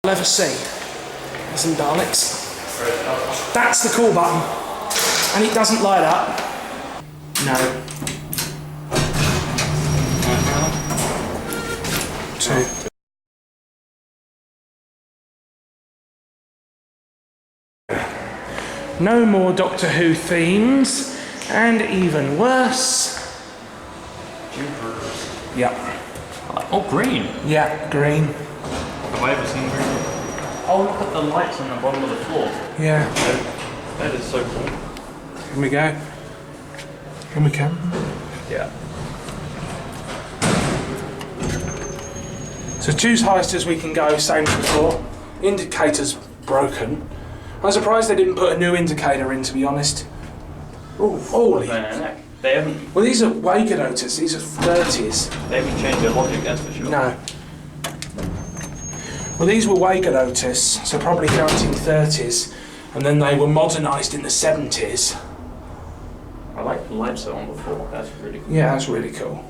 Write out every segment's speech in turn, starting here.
ever see. There's some Daleks. That's the call button. And it doesn't light up. No. 2. No more Doctor Who themes, and even worse. Yep. Oh, green. Yeah, green. Have I ever seen green? Oh, look at the lights on the bottom of the floor. Yeah. That is so cool. Here we go. Here we come. Yeah. So choose highest as we can go, same as before. Indicator's broken. I'm surprised they didn't put a new indicator in, to be honest. Oh, holy. They haven't... Well, these are Waygood-Otis, these are 30's. They haven't changed their logic, that's for sure. No. Well, these were Waygood-Otis, so probably 1930's, and then they were modernised in the 70's. I like the lights that were on before, that's really cool. Yeah, that's really cool.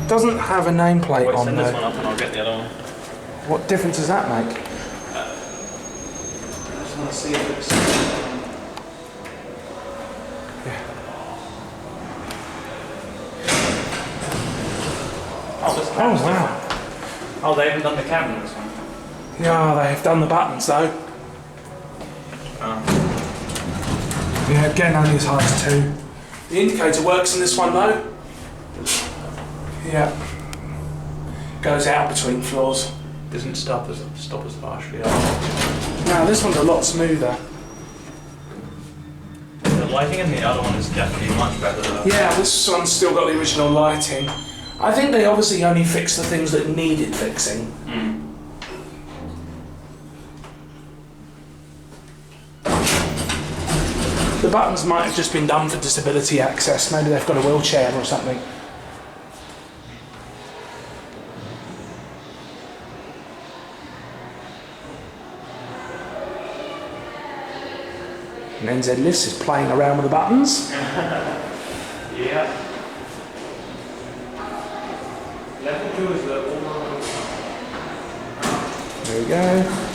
Doesn't have a nameplate on send though. this one up and I'll get the other one. What difference does that make? I just want to see if it's... Oh, wow. Oh, they haven't done the camera in this one. Yeah, they've done the buttons though. Oh. Yeah, again only as high as 2. The indicator works in this one though. Yeah. Goes out between floors. Doesn't stop as harshly. No, this one's a lot smoother. The lighting in the other one is definitely much better though. Yeah, this one's still got the original lighting. I think they obviously only fixed the things that needed fixing. Mm. The buttons might have just been done for disability access. Maybe they've got a wheelchair or something. And NZ Lifts is playing around with the buttons. Yeah. Level 2 is the overall. There we go.